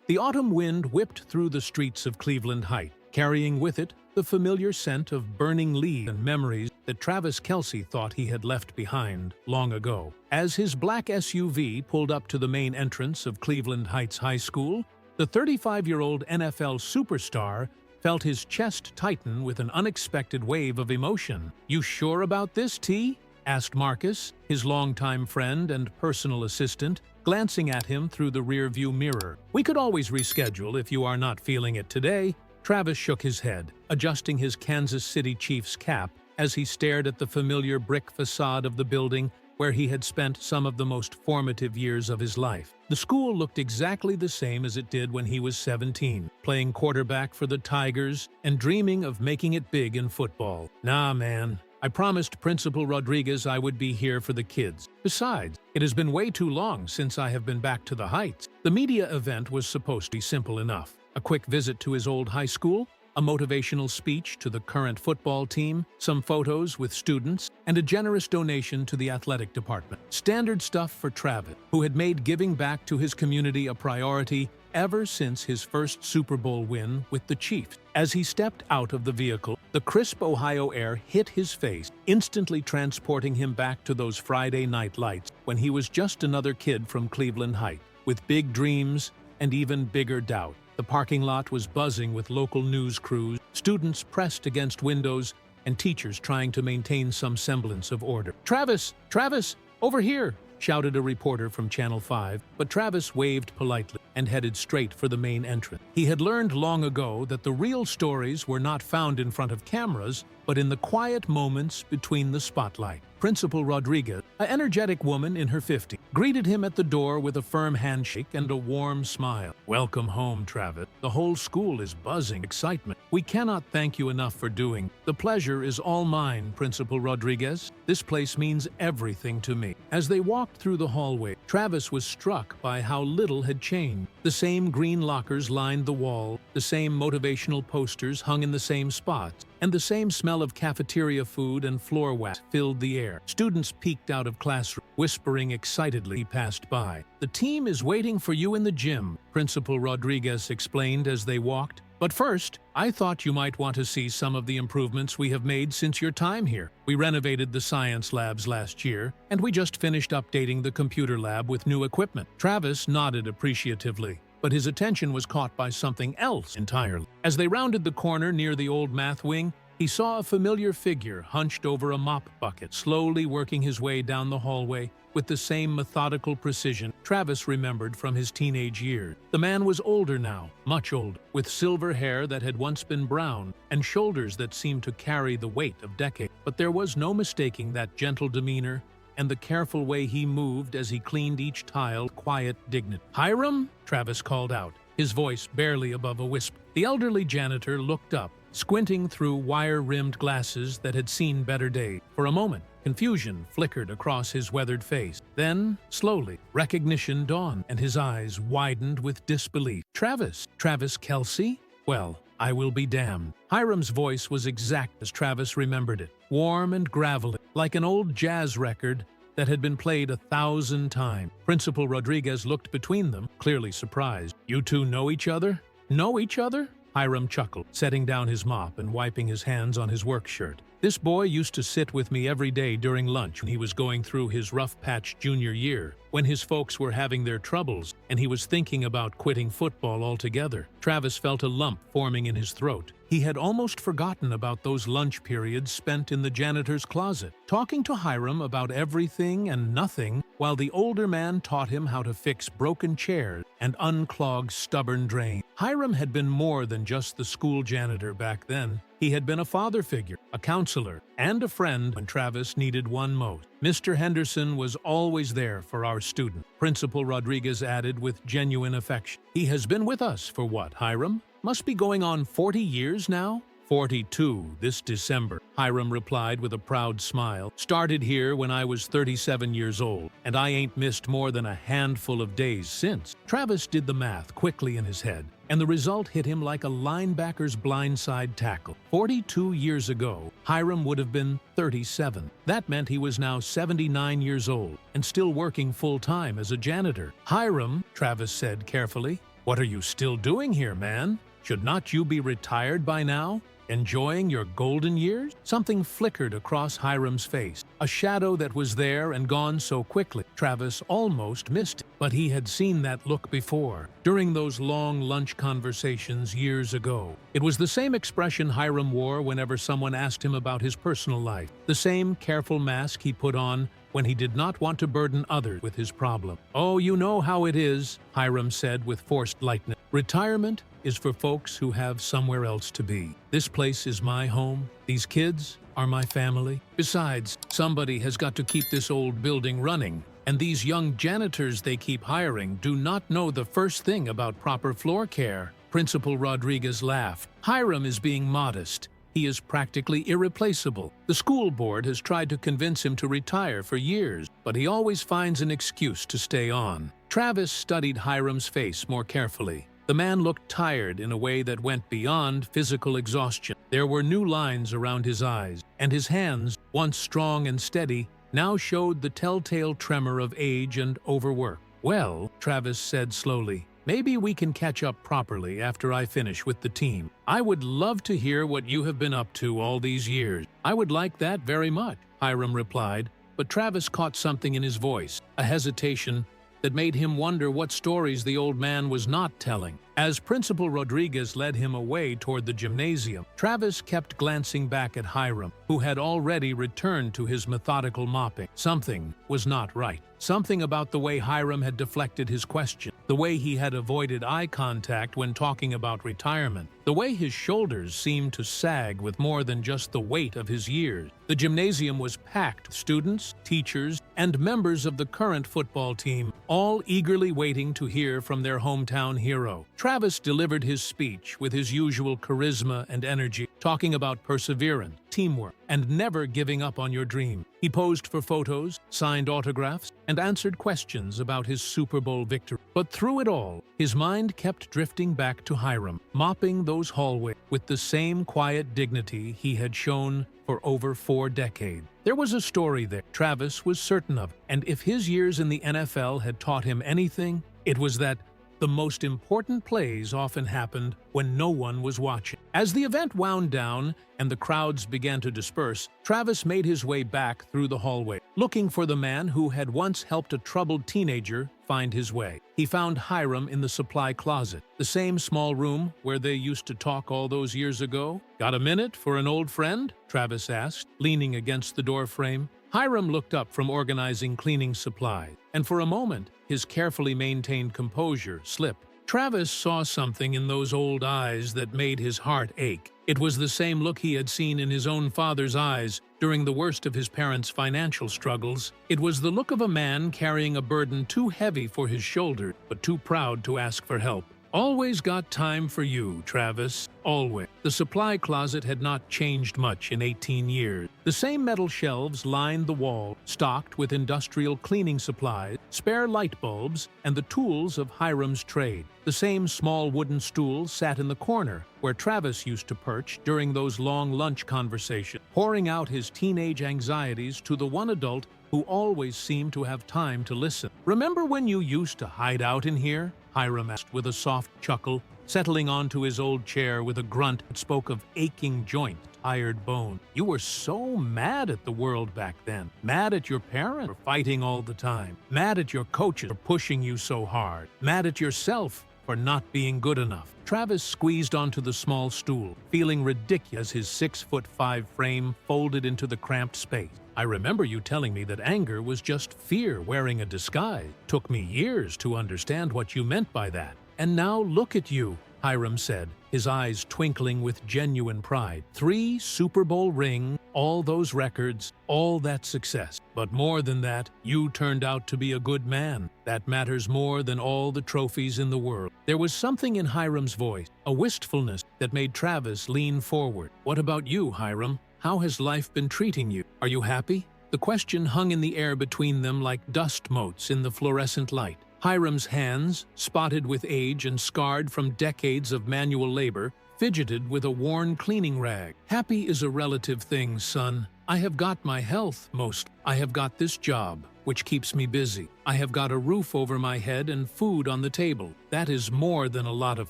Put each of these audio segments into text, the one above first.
The autumn wind whipped through the streets of Cleveland Heights, carrying with it the familiar scent of burning leaves and memories that Travis Kelce thought he had left behind long ago. As his black SUV pulled up to the main entrance of Cleveland Heights High School, the 35-year-old NFL superstar felt his chest tighten with an unexpected wave of emotion. "You sure about this, T?" asked Marcus, his longtime friend and personal assistant, glancing at him through the rearview mirror. "We could always reschedule if you are not feeling it today." Travis shook his head, adjusting his Kansas City Chiefs cap as he stared at the familiar brick facade of the building where he had spent some of the most formative years of his life. The school looked exactly the same as it did when he was 17, playing quarterback for the Tigers and dreaming of making it big in football. "Nah, man. I promised Principal Rodriguez I would be here for the kids. Besides, it has been way too long since I have been back to the Heights." The media event was supposed to be simple enough. A quick visit to his old high school, a motivational speech to the current football team, some photos with students, and a generous donation to the athletic department. Standard stuff for Travis, who had made giving back to his community a priority ever since his first Super Bowl win with the Chiefs. As he stepped out of the vehicle, the crisp Ohio air hit his face, instantly transporting him back to those Friday night lights when he was just another kid from Cleveland Heights, with big dreams and even bigger doubt. The parking lot was buzzing with local news crews, students pressed against windows, and teachers trying to maintain some semblance of order. "Travis! Travis! Over here!" shouted a reporter from Channel 5, but Travis waved politely and headed straight for the main entrance. He had learned long ago that the real stories were not found in front of cameras, but in the quiet moments between the spotlight. Principal Rodriguez, an energetic woman in her 50s, greeted him at the door with a firm handshake and a warm smile. "Welcome home, Travis. The whole school is buzzing with excitement. We cannot thank you enough for doing. The pleasure is all mine, Principal Rodriguez. This place means everything to me." As they walked through the hallway, Travis was struck by how little had changed. The same green lockers lined the wall, the same motivational posters hung in the same spots, and the same smell of cafeteria food and floor wax filled the air. Students peeked out of classrooms, whispering excitedly he passed by. "The team is waiting for you in the gym," Principal Rodriguez explained as they walked. "But first, I thought you might want to see some of the improvements we have made since your time here. We renovated the science labs last year, and we just finished updating the computer lab with new equipment." Travis nodded appreciatively, but his attention was caught by something else entirely. As they rounded the corner near the old math wing, he saw a familiar figure hunched over a mop bucket, slowly working his way down the hallway with the same methodical precision Travis remembered from his teenage years. The man was older now, much older, with silver hair that had once been brown and shoulders that seemed to carry the weight of decades. But there was no mistaking that gentle demeanor and the careful way he moved as he cleaned each tile with quiet dignity. "Hiram?" Travis called out, his voice barely above a whisper. The elderly janitor looked up, squinting through wire-rimmed glasses that had seen better days. For a moment, confusion flickered across his weathered face. Then, slowly, recognition dawned, and his eyes widened with disbelief. "Travis Kelce? Well, I will be damned." Hiram's voice was exact as Travis remembered it, warm and gravelly, like an old jazz record that had been played 1,000 times. Principal Rodriguez looked between them, clearly surprised. "You two know each other?" "Know each other?" Hiram chuckled, setting down his mop and wiping his hands on his work shirt. "This boy used to sit with me every day during lunch when he was going through his rough patch junior year, when his folks were having their troubles and he was thinking about quitting football altogether." Travis felt a lump forming in his throat. He had almost forgotten about those lunch periods spent in the janitor's closet, talking to Hiram about everything and nothing, while the older man taught him how to fix broken chairs and unclog stubborn drains. Hiram had been more than just the school janitor back then. He had been a father figure, a counselor, and a friend when Travis needed one most. "Mr. Henderson was always there for our student," Principal Rodriguez added with genuine affection. "He has been with us for what, Hiram? Must be going on 40 years now?" 42 this December, Hiram replied with a proud smile. "Started here when I was 37 years old, and I ain't missed more than a handful of days since." Travis did the math quickly in his head, and the result hit him like a linebacker's blindside tackle. 42 years ago, Hiram would have been 37. That meant he was now 79 years old and still working full-time as a janitor. "Hiram," Travis said carefully, "What are you still doing here, man? Should not you be retired by now? Enjoying your golden years?" Something flickered across Hiram's face, a shadow that was there and gone so quickly. Travis almost missed it, but he had seen that look before, during those long lunch conversations years ago. It was the same expression Hiram wore whenever someone asked him about his personal life, the same careful mask he put on when he did not want to burden others with his problem. "Oh, you know how it is," Hiram said with forced lightness. "Retirement is for folks who have somewhere else to be. This place is my home. These kids are my family. Besides, somebody has got to keep this old building running. And these young janitors they keep hiring do not know the first thing about proper floor care." Principal Rodriguez laughed. "Hiram is being modest. He is practically irreplaceable. The school board has tried to convince him to retire for years, but he always finds an excuse to stay on." Travis studied Hiram's face more carefully. The man looked tired in a way that went beyond physical exhaustion. There were new lines around his eyes, and his hands, once strong and steady, now showed the telltale tremor of age and overwork. "Well," Travis said slowly, "maybe we can catch up properly after I finish with the team. I would love to hear what you have been up to all these years." "I would like that very much," Hiram replied, but Travis caught something in his voice, a hesitation that made him wonder what stories the old man was not telling. As Principal Rodriguez led him away toward the gymnasium, Travis kept glancing back at Hiram, who had already returned to his methodical mopping. Something was not right. Something about the way Hiram had deflected his question, the way he had avoided eye contact when talking about retirement, the way his shoulders seemed to sag with more than just the weight of his years. The gymnasium was packed with students, teachers, and members of the current football team, all eagerly waiting to hear from their hometown hero. Travis delivered his speech with his usual charisma and energy, talking about perseverance, teamwork, and never giving up on your dream. He posed for photos, signed autographs, and answered questions about his Super Bowl victory. But through it all, his mind kept drifting back to Hiram, mopping those hallways with the same quiet dignity he had shown for over 4 decades. There was a story there, Travis was certain of, and if his years in the NFL had taught him anything, it was that the most important plays often happened when no one was watching. As the event wound down and the crowds began to disperse, Travis made his way back through the hallway, looking for the man who had once helped a troubled teenager find his way. He found Hiram in the supply closet, the same small room where they used to talk all those years ago. "Got a minute for an old friend?" Travis asked, leaning against the doorframe. Hiram looked up from organizing cleaning supplies, and for a moment, his carefully maintained composure slipped. Travis saw something in those old eyes that made his heart ache. It was the same look he had seen in his own father's eyes during the worst of his parents' financial struggles. It was the look of a man carrying a burden too heavy for his shoulders, but too proud to ask for help. "Always got time for you, Travis. Always." The supply closet had not changed much in 18 years. The same metal shelves lined the wall, stocked with industrial cleaning supplies, spare light bulbs, and the tools of Hiram's trade. The same small wooden stool sat in the corner, where Travis used to perch during those long lunch conversations, pouring out his teenage anxieties to the one adult who always seemed to have time to listen. "Remember when you used to hide out in here?" Hiram asked with a soft chuckle, settling onto his old chair with a grunt that spoke of aching joints, tired bone. "You were so mad at the world back then. Mad at your parents for fighting all the time. Mad at your coaches for pushing you so hard. Mad at yourself for not being good enough." Travis squeezed onto the small stool, feeling ridiculous as his 6'5" frame folded into the cramped space. "I remember you telling me that anger was just fear wearing a disguise. Took me years to understand what you meant by that. And now look at you," Hiram said, his eyes twinkling with genuine pride. 3 Super Bowl rings, all those records, all that success. But more than that, you turned out to be a good man. That matters more than all the trophies in the world. There was something in Hiram's voice, a wistfulness that made Travis lean forward. "What about you, Hiram? How has life been treating you? Are you happy?" The question hung in the air between them like dust motes in the fluorescent light. Hiram's hands, spotted with age and scarred from decades of manual labor, fidgeted with a worn cleaning rag. "Happy is a relative thing, son. I have got my health, most. I have got this job. which keeps me busy. I have got a roof over my head and food on the table. That is more than a lot of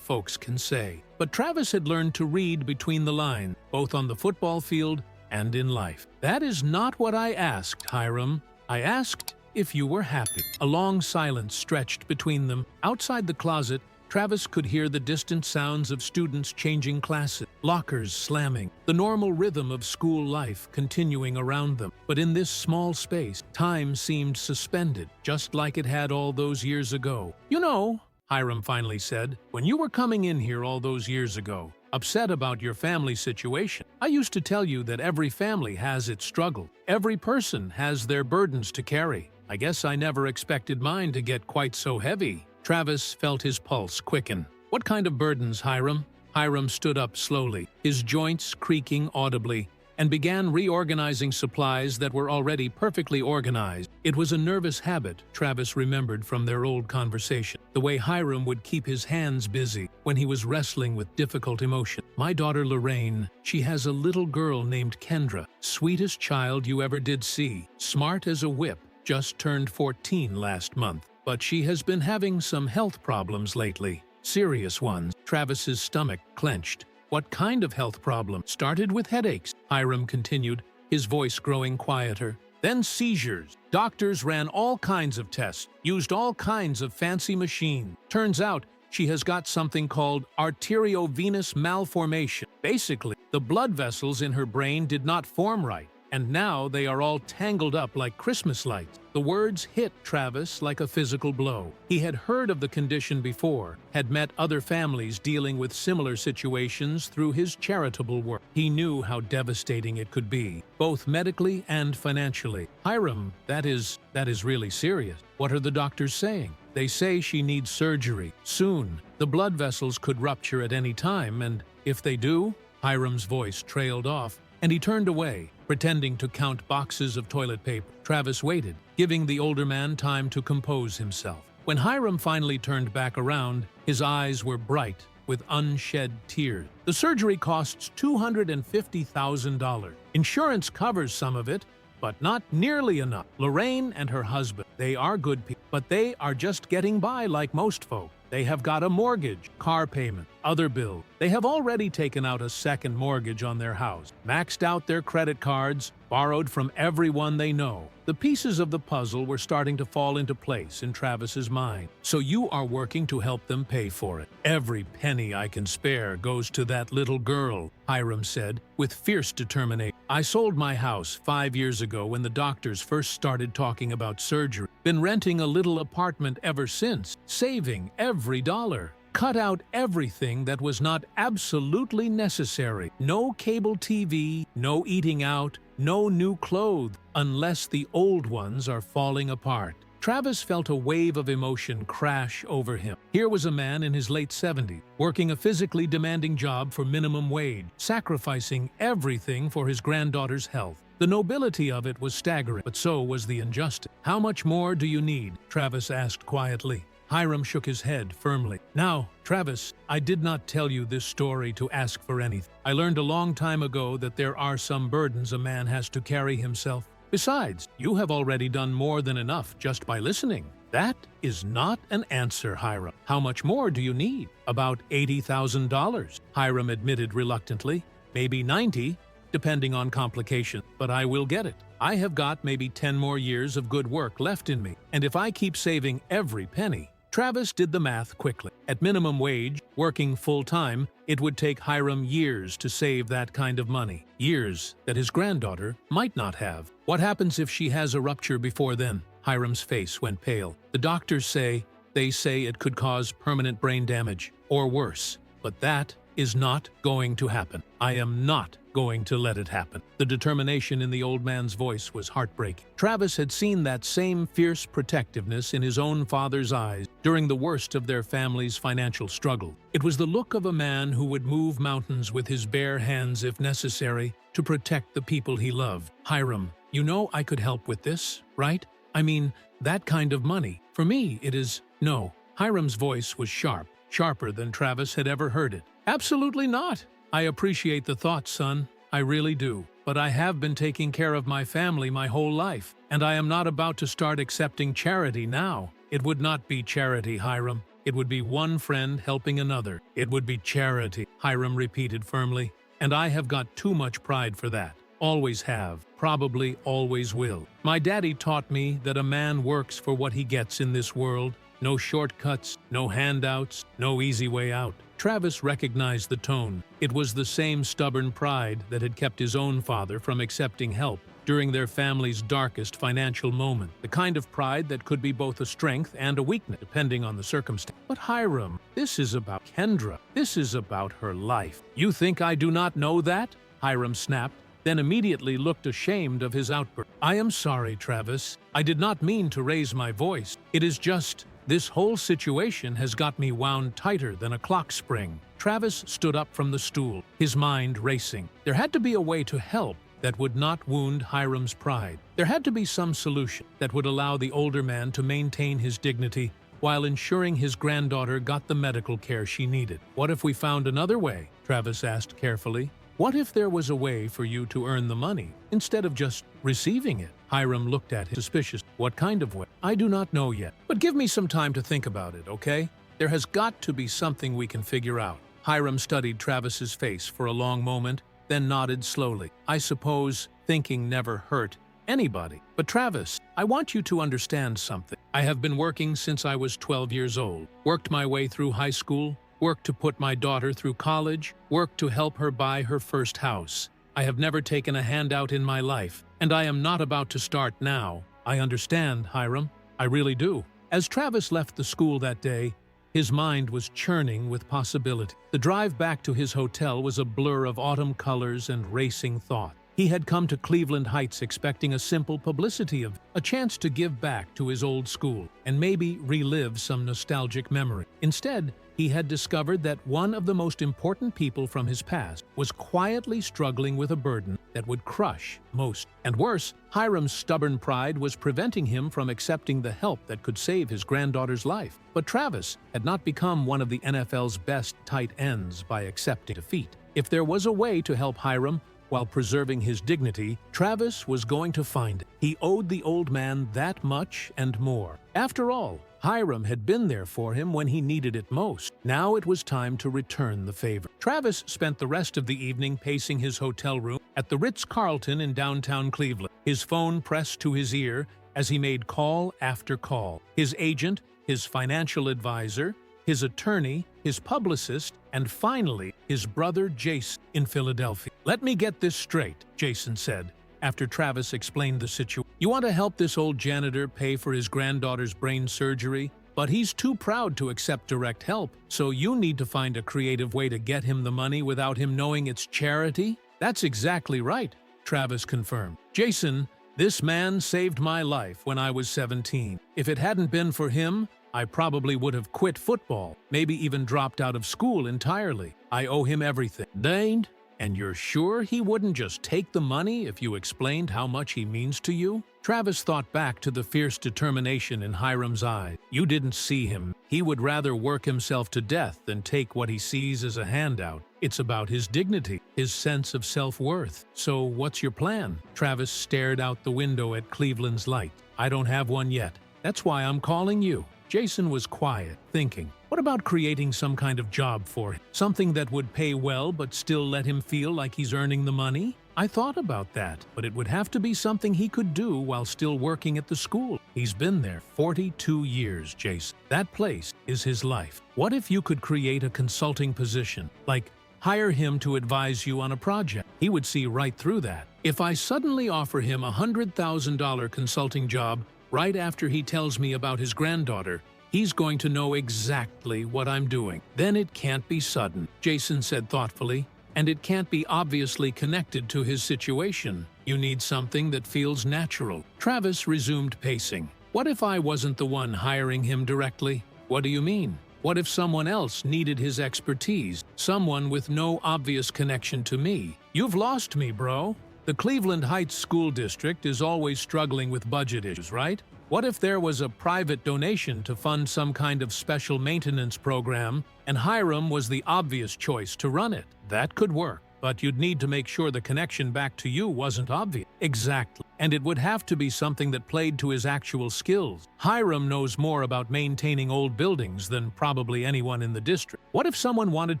folks can say. But Travis had learned to read between the lines, both on the football field and in life. That is not what I asked, Hiram. I asked if you were happy. A long silence stretched between them. Outside the closet, Travis could hear the distant sounds of students changing classes, lockers slamming, the normal rhythm of school life continuing around them. But in this small space, time seemed suspended, just like it had all those years ago. You know, Hiram finally said, when you were coming in here all those years ago, upset about your family situation, I used to tell you that every family has its struggle. Every person has their burdens to carry. I guess I never expected mine to get quite so heavy. Travis felt his pulse quicken. What kind of burdens, Hiram? Hiram stood up slowly, his joints creaking audibly, and began reorganizing supplies that were already perfectly organized. It was a nervous habit Travis remembered from their old conversation, the way Hiram would keep his hands busy when he was wrestling with difficult emotion. My daughter Lorraine, she has a little girl named Kendra, sweetest child you ever did see, smart as a whip, just turned 14 last month. But she has been having some health problems lately, serious ones. Travis's stomach clenched. What kind of health problem? Started with headaches, Hiram continued, his voice growing quieter. Then seizures. Doctors ran all kinds of tests, used all kinds of fancy machines. Turns out she has got something called arteriovenous malformation. Basically, the blood vessels in her brain did not form right, and now they are all tangled up like Christmas lights. The words hit Travis like a physical blow. He had heard of the condition before, had met other families dealing with similar situations through his charitable work. He knew how devastating it could be, both medically and financially. Hiram, that is really serious. What are the doctors saying? They say she needs surgery. Soon, the blood vessels could rupture at any time, and if they do, Hiram's voice trailed off, and he turned away, pretending to count boxes of toilet paper. Travis waited, giving the older man time to compose himself. When Hiram finally turned back around, his eyes were bright with unshed tears. The surgery costs $250,000. Insurance covers some of it, but not nearly enough. Lorraine and her husband, they are good people, but they are just getting by like most folk. They have got a mortgage, car payment, other bills. They have already taken out a second mortgage on their house, maxed out their credit cards, borrowed from everyone they know. The pieces of the puzzle were starting to fall into place in Travis's mind. So you are working to help them pay for it. Every penny I can spare goes to that little girl, Hiram said, with fierce determination. I sold my house 5 years ago when the doctors first started talking about surgery. Been renting a little apartment ever since, saving every dollar. Cut out everything that was not absolutely necessary. No cable TV, no eating out, no new clothes, unless the old ones are falling apart. Travis felt a wave of emotion crash over him. Here was a man in his late 70s, working a physically demanding job for minimum wage, sacrificing everything for his granddaughter's health. The nobility of it was staggering, but so was the injustice. How much more do you need? Travis asked quietly. Hiram shook his head firmly. Now, Travis, I did not tell you this story to ask for anything. I learned a long time ago that there are some burdens a man has to carry himself. Besides, you have already done more than enough just by listening. That is not an answer, Hiram. How much more do you need? About $80,000, Hiram admitted reluctantly. Maybe 90, depending on complications, but I will get it. I have got maybe 10 more years of good work left in me, and if I keep saving every penny. Travis did the math quickly. At minimum wage, working full-time, it would take Hiram years to save that kind of money. Years that his granddaughter might not have. What happens if she has a rupture before then? Hiram's face went pale. The doctors say it could cause permanent brain damage, or worse. But that is not going to happen. I am not going to let it happen. The determination in the old man's voice was heartbreaking. Travis had seen that same fierce protectiveness in his own father's eyes during the worst of their family's financial struggle. It was the look of a man who would move mountains with his bare hands if necessary to protect the people he loved. Hiram, you know I could help with this, right? I mean, that kind of money. For me, it is no. Hiram's voice was sharp, sharper than Travis had ever heard it. Absolutely not. I appreciate the thought, son. I really do. But I have been taking care of my family my whole life, And I am not about to start accepting charity now. It would not be charity, Hiram. It would be one friend helping another. It would be charity, Hiram repeated firmly. And I have got too much pride for that. Always have, probably always will. My daddy taught me that a man works for what he gets in this world. No shortcuts, no handouts, no easy way out. Travis recognized the tone. It was the same stubborn pride that had kept his own father from accepting help during their family's darkest financial moment. The kind of pride that could be both a strength and a weakness, depending on the circumstance. But Hiram, this is about Kendra. This is about her life. You think I do not know that? Hiram snapped, then immediately looked ashamed of his outburst. I am sorry, Travis. I did not mean to raise my voice. It is just, this whole situation has got me wound tighter than a clock spring. Travis stood up from the stool, his mind racing. There had to be a way to help that would not wound Hiram's pride. There had to be some solution that would allow the older man to maintain his dignity while ensuring his granddaughter got the medical care she needed. What if we found another way? Travis asked carefully. What if there was a way for you to earn the money instead of just receiving it? Hiram looked at him suspicious. What kind of way? I do not know yet, but give me some time to think about it, okay? There has got to be something we can figure out. Hiram studied Travis's face for a long moment, then nodded slowly. I suppose thinking never hurt anybody. But Travis, I want you to understand something. I have been working since I was 12 years old, worked my way through high school, worked to put my daughter through college, worked to help her buy her first house. I have never taken a handout in my life, and I am not about to start now. I understand, Hiram. I really do. As Travis left the school that day, his mind was churning with possibility. The drive back to his hotel was a blur of autumn colors and racing thought. He had come to Cleveland Heights expecting a simple publicity of a chance to give back to his old school and maybe relive some nostalgic memory. Instead, he had discovered that one of the most important people from his past was quietly struggling with a burden that would crush most. And worse, Hiram's stubborn pride was preventing him from accepting the help that could save his granddaughter's life. But Travis had not become one of the NFL's best tight ends by accepting defeat. If there was a way to help Hiram while preserving his dignity, Travis was going to find it. He owed the old man that much and more. After all, Hiram had been there for him when he needed it most. Now it was time to return the favor. Travis spent the rest of the evening pacing his hotel room at the Ritz-Carlton in downtown Cleveland, his phone pressed to his ear as he made call after call. His agent, his financial advisor, his attorney, his publicist, and finally, his brother Jason in Philadelphia. Let me get this straight, Jason said, after Travis explained the situation. You want to help this old janitor pay for his granddaughter's brain surgery, but he's too proud to accept direct help, so you need to find a creative way to get him the money without him knowing it's charity? That's exactly right, Travis confirmed. Jason, this man saved my life when I was 17. If it hadn't been for him, I probably would have quit football, maybe even dropped out of school entirely. I owe him everything. Dane, and you're sure he wouldn't just take the money if you explained how much he means to you? Travis thought back to the fierce determination in Hiram's eyes. You didn't see him. He would rather work himself to death than take what he sees as a handout. It's about his dignity, his sense of self-worth. So what's your plan? Travis stared out the window at Cleveland's light. I don't have one yet. That's why I'm calling you. Jason was quiet, thinking. What about creating some kind of job for him? Something that would pay well but still let him feel like he's earning the money? I thought about that, but it would have to be something he could do while still working at the school. He's been there 42 years, Jason. That place is his life. What if you could create a consulting position, like hire him to advise you on a project? He would see right through that. If I suddenly offer him a $100,000 consulting job right after he tells me about his granddaughter, he's going to know exactly what I'm doing. Then it can't be sudden, Jason said thoughtfully, and it can't be obviously connected to his situation. You need something that feels natural. Travis resumed pacing. What if I wasn't the one hiring him directly? What do you mean? What if someone else needed his expertise? Someone with no obvious connection to me? You've lost me, bro. The Cleveland Heights School District is always struggling with budget issues, right? What if there was a private donation to fund some kind of special maintenance program, and Hiram was the obvious choice to run it? That could work, but you'd need to make sure the connection back to you wasn't obvious. Exactly. And it would have to be something that played to his actual skills. Hiram knows more about maintaining old buildings than probably anyone in the district. What if someone wanted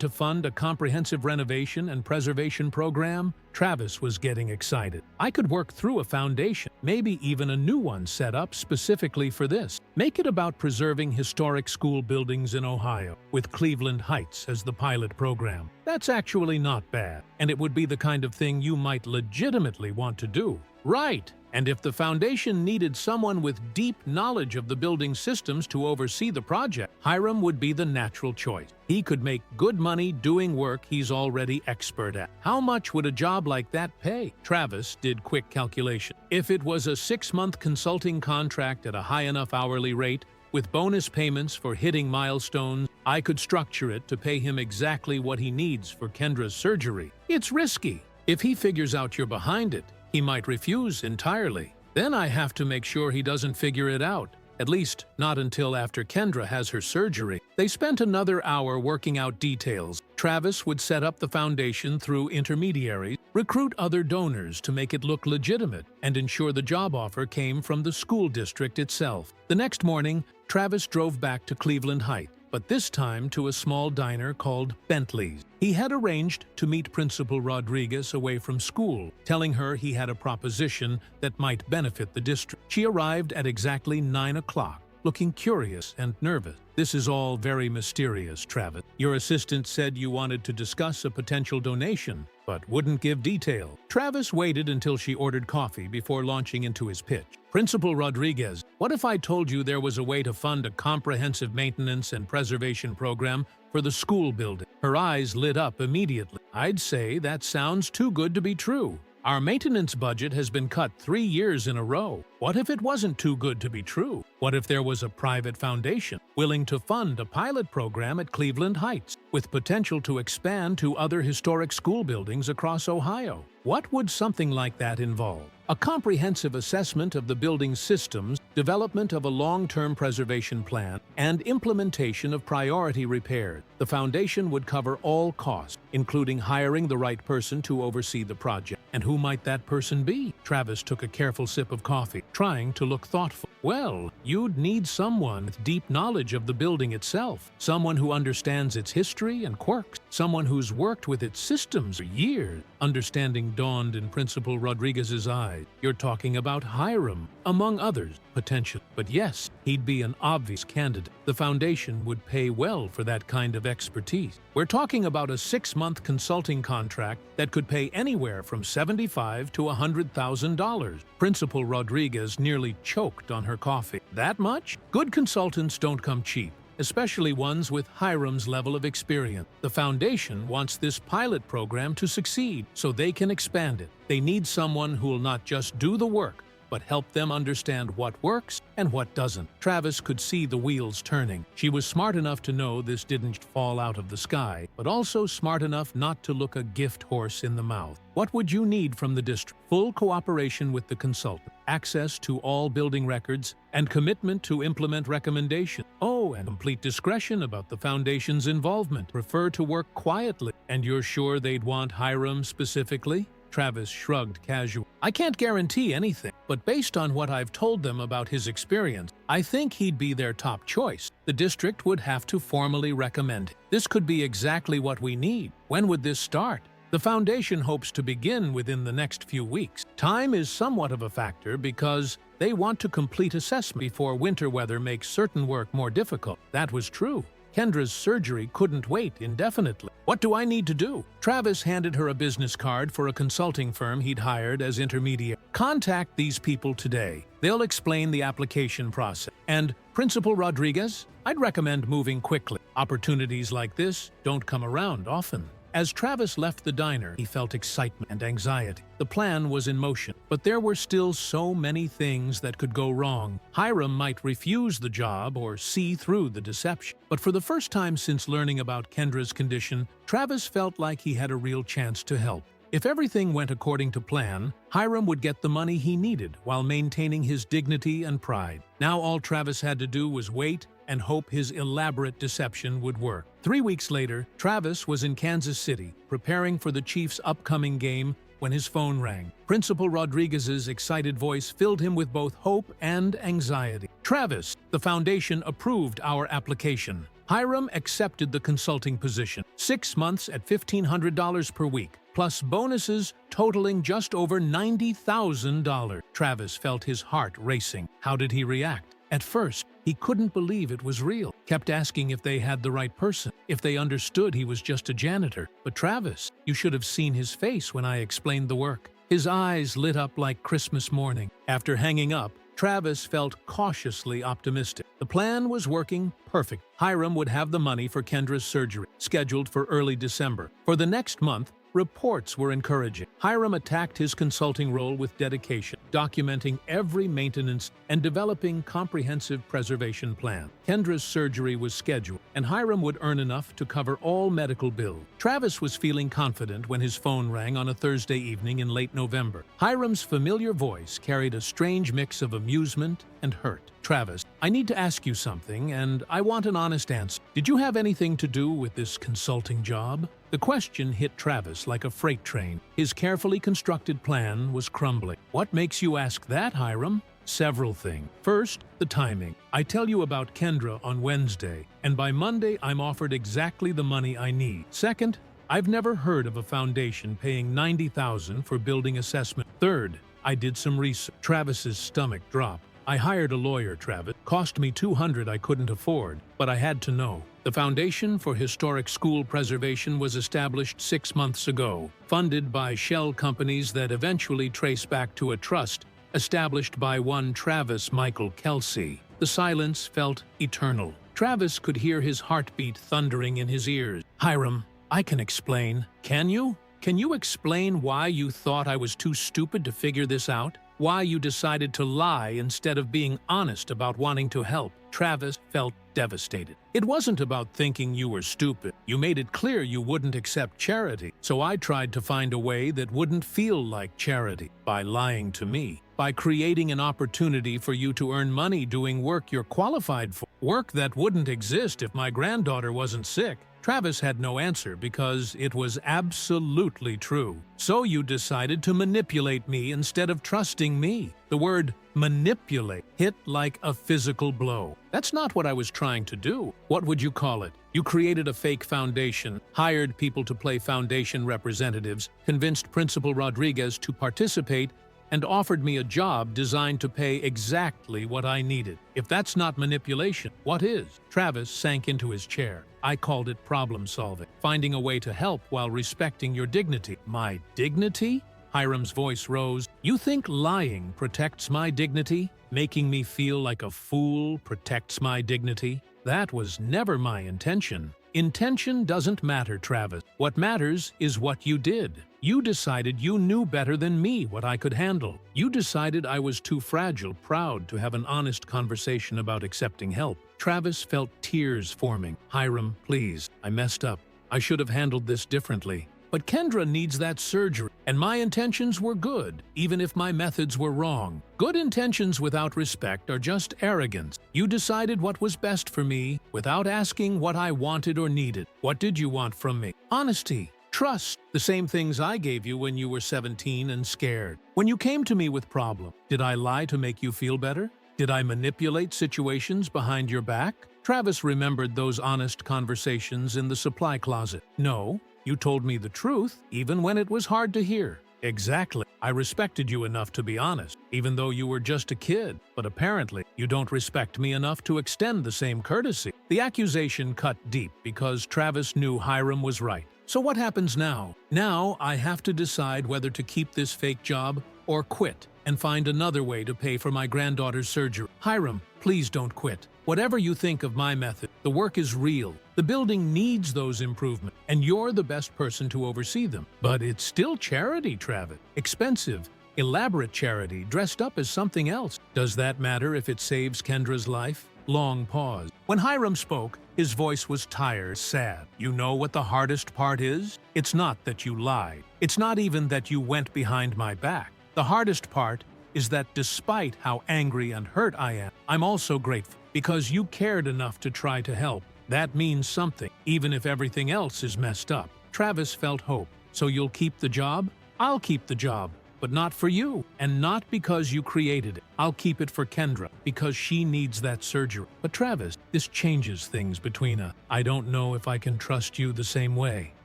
to fund a comprehensive renovation and preservation program? Travis was getting excited. I could work through a foundation, maybe even a new one set up specifically for this. Make it about preserving historic school buildings in Ohio, with Cleveland Heights as the pilot program. That's actually not bad, and it would be the kind of thing you might legitimately want to do. Right. And if the foundation needed someone with deep knowledge of the building systems to oversee the project, Hiram would be the natural choice. He could make good money doing work he's already expert at. How much would a job like that pay? Travis did quick calculation. If it was a 6-month consulting contract at a high enough hourly rate, with bonus payments for hitting milestones, I could structure it to pay him exactly what he needs for Kendra's surgery. It's risky. If he figures out you're behind it, he might refuse entirely. Then I have to make sure he doesn't figure it out, at least not until after Kendra has her surgery. They spent another hour working out details. Travis would set up the foundation through intermediaries, recruit other donors to make it look legitimate, and ensure the job offer came from the school district itself. The next morning, Travis drove back to Cleveland Heights, but this time to a small diner called Bentley's. He had arranged to meet Principal Rodriguez away from school, telling her he had a proposition that might benefit the district. She arrived at exactly 9 o'clock, looking curious and nervous. This is all very mysterious, Travis. Your assistant said you wanted to discuss a potential donation, but wouldn't give detail. Travis waited until she ordered coffee before launching into his pitch. Principal Rodriguez, what if I told you there was a way to fund a comprehensive maintenance and preservation program for the school building? Her eyes lit up immediately. I'd say that sounds too good to be true. Our maintenance budget has been cut 3 years in a row. What if it wasn't too good to be true? What if there was a private foundation willing to fund a pilot program at Cleveland Heights, with potential to expand to other historic school buildings across Ohio? What would something like that involve? A comprehensive assessment of the building's systems, development of a long-term preservation plan, and implementation of priority repairs. The foundation would cover all costs, including hiring the right person to oversee the project. And who might that person be? Travis took a careful sip of coffee, trying to look thoughtful. Well, you'd need someone with deep knowledge of the building itself, someone who understands its history and quirks, someone who's worked with its systems for years. Understanding dawned in Principal Rodriguez's eyes. You're talking about Hiram, among others, potentially. But yes, he'd be an obvious candidate. The foundation would pay well for that kind of expertise. We're talking about a 6-month consulting contract that could pay anywhere from $75,000 to $100,000. Principal Rodriguez nearly choked on her coffee. That much? Good consultants don't come cheap, especially ones with Hiram's level of experience. The foundation wants this pilot program to succeed so they can expand it. They need someone who will not just do the work, but help them understand what works and what doesn't. Travis could see the wheels turning. She was smart enough to know this didn't fall out of the sky, but also smart enough not to look a gift horse in the mouth. What would you need from the district? Full cooperation with the consultant, access to all building records, and commitment to implement recommendations. Oh, and complete discretion about the foundation's involvement. Prefer to work quietly. And you're sure they'd want Hiram specifically? Travis shrugged casually. I can't guarantee anything, but based on what I've told them about his experience, I think he'd be their top choice. The district would have to formally recommend him. This could be exactly what we need. When would this start? The foundation hopes to begin within the next few weeks. Time is somewhat of a factor because they want to complete assessment before winter weather makes certain work more difficult. That was true. Kendra's surgery couldn't wait indefinitely. What do I need to do? Travis handed her a business card for a consulting firm he'd hired as intermediary. Contact these people today. They'll explain the application process. And Principal Rodriguez, I'd recommend moving quickly. Opportunities like this don't come around often. As Travis left the diner, he felt excitement and anxiety. The plan was in motion, but there were still so many things that could go wrong. Hiram might refuse the job or see through the deception. But for the first time since learning about Kendra's condition, Travis felt like he had a real chance to help. If everything went according to plan, Hiram would get the money he needed while maintaining his dignity and pride. Now all Travis had to do was wait and hope his elaborate deception would work. 3 weeks later, Travis was in Kansas City, preparing for the Chiefs' upcoming game when his phone rang. Principal Rodriguez's excited voice filled him with both hope and anxiety. "Travis, the foundation approved our application." Hiram accepted the consulting position, 6 months at $1,500 per week, plus bonuses totaling just over $90,000. Travis felt his heart racing. How did he react? At first, he couldn't believe it was real, kept asking if they had the right person, if they understood he was just a janitor. "But Travis, you should have seen his face when I explained the work." His eyes lit up like Christmas morning. After hanging up, Travis felt cautiously optimistic. The plan was working perfect. Hiram would have the money for Kendra's surgery, scheduled for early December. For the next month, reports were encouraging. Hiram attacked his consulting role with dedication, documenting every maintenance and developing comprehensive preservation plan. Kendra's surgery was scheduled, and Hiram would earn enough to cover all medical bills. Travis was feeling confident when his phone rang on a Thursday evening in late November. Hiram's familiar voice carried a strange mix of amusement and hurt. "Travis, I need to ask you something, and I want an honest answer. Did you have anything to do with this consulting job?" The question hit Travis like a freight train. His carefully constructed plan was crumbling. "What makes you ask that, Hiram?" "Several things. First, the timing. I tell you about Kendra on Wednesday, and by Monday I'm offered exactly the money I need. Second, I've never heard of a foundation paying $90,000 for building assessment. Third, I did some research." Travis's stomach dropped. "I hired a lawyer, Travis. Cost me $200 I couldn't afford, but I had to know. The Foundation for Historic School Preservation was established 6 months ago, funded by shell companies that eventually trace back to a trust established by one Travis Michael Kelce." The silence felt eternal. Travis could hear his heartbeat thundering in his ears. "Hiram, I can explain." "Can you? Can you explain why you thought I was too stupid to figure this out? Why you decided to lie instead of being honest about wanting to help?" Travis felt devastated. "It wasn't about thinking you were stupid. You made it clear you wouldn't accept charity, so I tried to find a way that wouldn't feel like charity, by lying to me, by creating an opportunity for you to earn money doing work you're qualified for, work that wouldn't exist if my granddaughter wasn't sick." Travis had no answer because it was absolutely true. "So you decided to manipulate me instead of trusting me." The word manipulate hit like a physical blow. "That's not what I was trying to do." "What would you call it?" "You created a fake foundation, hired people to play foundation representatives, convinced Principal Rodriguez to participate, and offered me a job designed to pay exactly what I needed. If that's not manipulation, what is?" Travis sank into his chair. "I called it problem solving, finding a way to help while respecting your dignity." "My dignity?" Hiram's voice rose. "You think lying protects my dignity? Making me feel like a fool protects my dignity? That was never my intention." "Intention doesn't matter, Travis. What matters is what you did. You decided you knew better than me what I could handle. You decided I was too fragile, proud to have an honest conversation about accepting help." Travis felt tears forming. "Hiram, please, I messed up. I should have handled this differently. But Kendra needs that surgery, and my intentions were good, even if my methods were wrong. Good intentions without respect are just arrogance. You decided what was best for me without asking what I wanted or needed. What did you want from me? Honesty, trust, the same things I gave you when you were 17 and scared. When you came to me with problems, did I lie to make you feel better? Did I manipulate situations behind your back?" Travis remembered those honest conversations in the supply closet. "No. You told me the truth, even when it was hard to hear." "Exactly. I respected you enough to be honest, even though you were just a kid. But apparently, you don't respect me enough to extend the same courtesy." The accusation cut deep because Travis knew Hiram was right. "So what happens now?" "Now I have to decide whether to keep this fake job or quit and find another way to pay for my granddaughter's surgery." "Hiram, please don't quit. Whatever you think of my method, the work is real. The building needs those improvements, and you're the best person to oversee them." "But it's still charity, Travis. Expensive, elaborate charity dressed up as something else." "Does that matter if it saves Kendra's life?" Long pause. When Hiram spoke, his voice was tired, sad. "You know what the hardest part is? It's not that you lied. It's not even that you went behind my back. The hardest part is that despite how angry and hurt I am, I'm also grateful. Because you cared enough to try to help. That means something, even if everything else is messed up." Travis felt hope. "So you'll keep the job?" I'll keep the job, but not for you, and not because you created it. I'll keep it for Kendra, because she needs that surgery. But Travis, this changes things between us. I don't know if I can trust you the same way.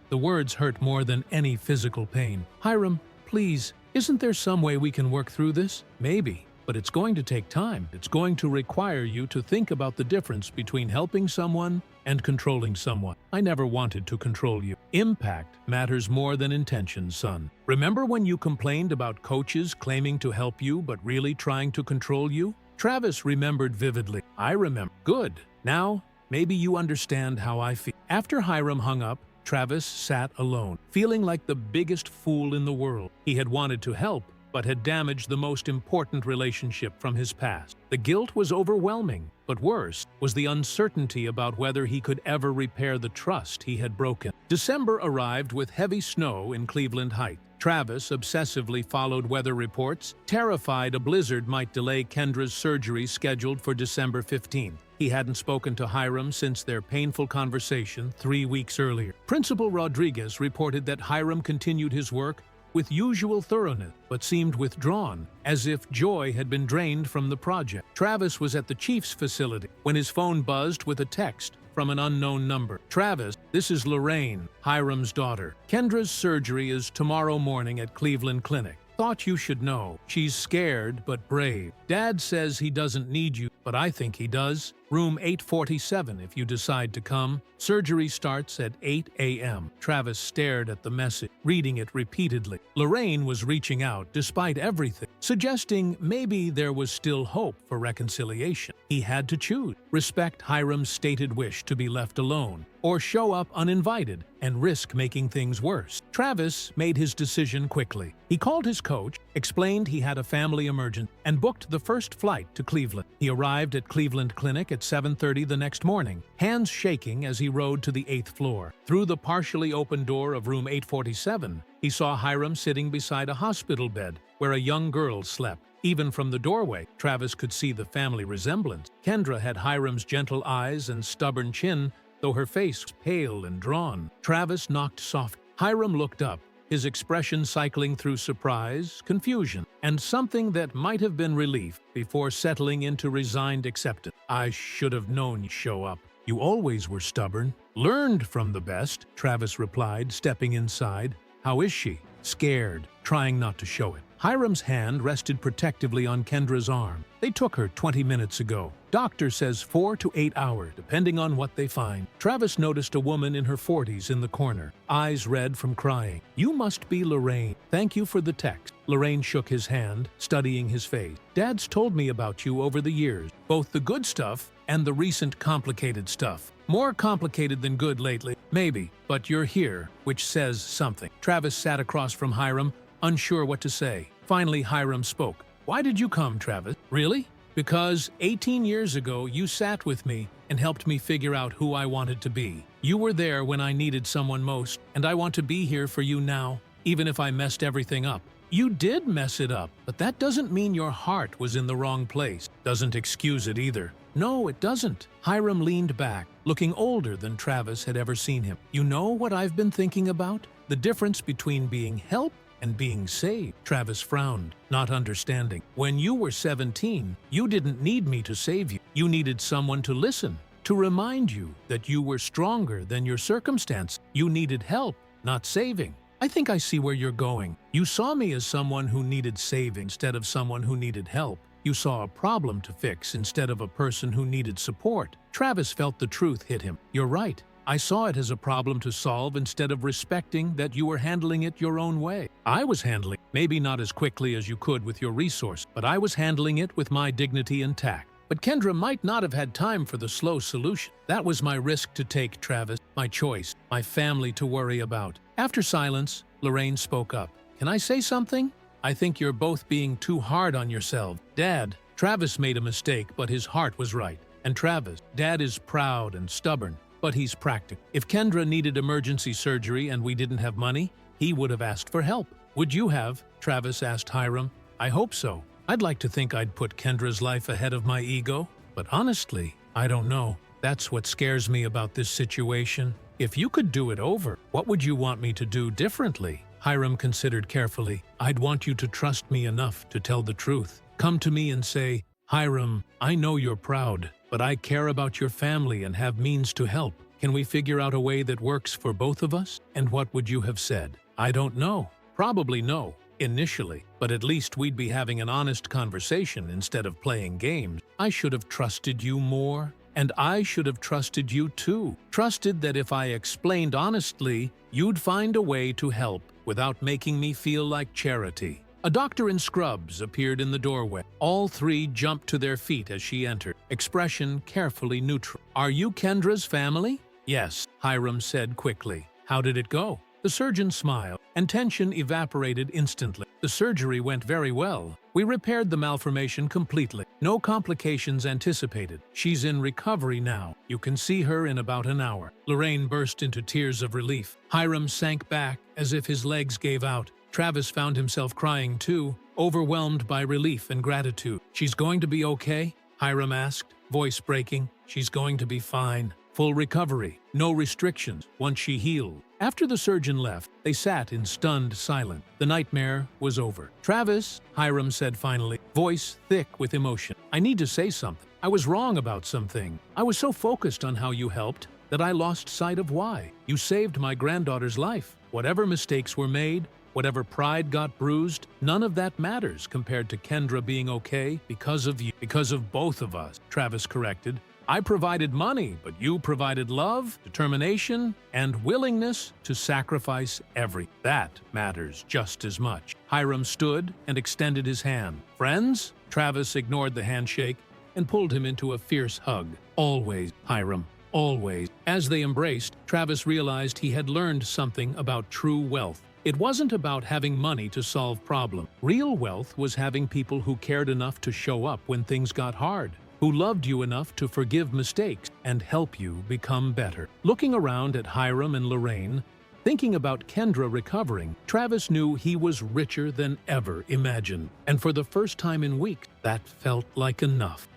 The words hurt more than any physical pain. Hiram, please, isn't there some way we can work through this? Maybe. But it's going to take time. It's going to require you to think about the difference between helping someone and controlling someone. I never wanted to control you. Impact matters more than intention, son. Remember when you complained about coaches claiming to help you but really trying to control you? Travis remembered vividly. I remember. Good. Now, maybe you understand how I feel. After Hiram hung up, Travis sat alone, feeling like the biggest fool in the world. He had wanted to help, but had damaged the most important relationship from his past. The guilt was overwhelming, but worse was the uncertainty about whether he could ever repair the trust he had broken. December arrived with heavy snow in Cleveland Heights. Travis obsessively followed weather reports, terrified a blizzard might delay Kendra's surgery scheduled for December 15th. He hadn't spoken to Hiram since their painful conversation 3 weeks earlier. Principal Rodriguez reported that Hiram continued his work with usual thoroughness, but seemed withdrawn, as if joy had been drained from the project. Travis was at the chief's facility when his phone buzzed with a text from an unknown number. Travis, this is Lorraine, Hiram's daughter. Kendra's surgery is tomorrow morning at Cleveland Clinic. Thought you should know. She's scared but brave. Dad says he doesn't need you, but I think he does. Room 847 if you decide to come. Surgery starts at 8 a.m. Travis stared at the message, reading it repeatedly. Lorraine was reaching out despite everything, suggesting maybe there was still hope for reconciliation. He had to choose. Respect Hiram's stated wish to be left alone, or show up uninvited and risk making things worse. Travis made his decision quickly. He called his coach, explained he had a family emergency, and booked the first flight to Cleveland. He arrived at Cleveland Clinic at 7:30 the next morning, hands shaking as he rode to the 8th floor. Through the partially open door of room 847, he saw Hiram sitting beside a hospital bed where a young girl slept. Even from the doorway, Travis could see the family resemblance. Kendra had Hiram's gentle eyes and stubborn chin, though her face was pale and drawn. Travis knocked softly. Hiram looked up, his expression cycling through surprise, confusion, and something that might have been relief before settling into resigned acceptance. I should have known you'd show up. You always were stubborn. Learned from the best, Travis replied, stepping inside. How is she? Scared, trying not to show it. Hiram's hand rested protectively on Kendra's arm. They took her 20 minutes ago. Doctor says 4 to 8 hours, depending on what they find. Travis noticed a woman in her 40s in the corner, eyes red from crying. You must be Lorraine. Thank you for the text. Lorraine shook his hand, studying his face. Dad's told me about you over the years, both the good stuff and the recent complicated stuff. More complicated than good lately, maybe, but you're here, which says something. Travis sat across from Hiram, unsure what to say. Finally, Hiram spoke. Why did you come, Travis? Really? Because 18 years ago, you sat with me and helped me figure out who I wanted to be. You were there when I needed someone most, and I want to be here for you now, even if I messed everything up. You did mess it up, but that doesn't mean your heart was in the wrong place. Doesn't excuse it either. No, it doesn't. Hiram leaned back, looking older than Travis had ever seen him. You know what I've been thinking about? The difference between being helped and being saved. Travis frowned, not understanding. When you were 17, you didn't need me to save you. You needed someone to listen, to remind you that you were stronger than your circumstance. You needed help, not saving. I think I see where you're going. You saw me as someone who needed saving instead of someone who needed help. You saw a problem to fix instead of a person who needed support. Travis felt the truth hit him. You're right. I saw it as a problem to solve instead of respecting that you were handling it your own way. I was handling, maybe not as quickly as you could with your resource, but I was handling it with my dignity intact. But Kendra might not have had time for the slow solution. That was my risk to take, Travis, my choice, my family to worry about. After silence, Lorraine spoke up. Can I say something? I think you're both being too hard on yourselves. Dad, Travis made a mistake, but his heart was right. And Travis, Dad is proud and stubborn, but he's practical. If Kendra needed emergency surgery and we didn't have money, he would have asked for help. Would you have? Travis asked Hiram. I hope so. I'd like to think I'd put Kendra's life ahead of my ego, but honestly, I don't know. That's what scares me about this situation. If you could do it over, what would you want me to do differently? Hiram considered carefully. I'd want you to trust me enough to tell the truth. Come to me and say, Hiram, I know you're proud, but I care about your family and have means to help. Can we figure out a way that works for both of us? And what would you have said? I don't know. Probably no, initially, but at least we'd be having an honest conversation instead of playing games. I should have trusted you more, and I should have trusted you too. Trusted that if I explained honestly, you'd find a way to help without making me feel like charity. A doctor in scrubs appeared in the doorway. All three jumped to their feet as she entered, expression carefully neutral. Are you Kendra's family? Yes, Hiram said quickly. How did it go? The surgeon smiled, and tension evaporated instantly. The surgery went very well. We repaired the malformation completely. No complications anticipated. She's in recovery now. You can see her in about an hour. Lorraine burst into tears of relief. Hiram sank back as if his legs gave out. Travis found himself crying too, overwhelmed by relief and gratitude. She's going to be okay? Hiram asked, voice breaking. She's going to be fine. Full recovery, no restrictions, once she healed. After the surgeon left, they sat in stunned silence. The nightmare was over. Travis, Hiram said finally, voice thick with emotion. I need to say something. I was wrong about something. I was so focused on how you helped that I lost sight of why. You saved my granddaughter's life. Whatever mistakes were made, whatever pride got bruised, none of that matters compared to Kendra being okay because of you. Because of both of us, Travis corrected. I provided money, but you provided love, determination, and willingness to sacrifice everything. That matters just as much. Hiram stood and extended his hand. Friends? Travis ignored the handshake and pulled him into a fierce hug. Always, Hiram, always. As they embraced, Travis realized he had learned something about true wealth. It wasn't about having money to solve problems. Real wealth was having people who cared enough to show up when things got hard, who loved you enough to forgive mistakes and help you become better. Looking around at Hiram and Lorraine, thinking about Kendra recovering, Travis knew he was richer than ever imagined. And for the first time in weeks, that felt like enough.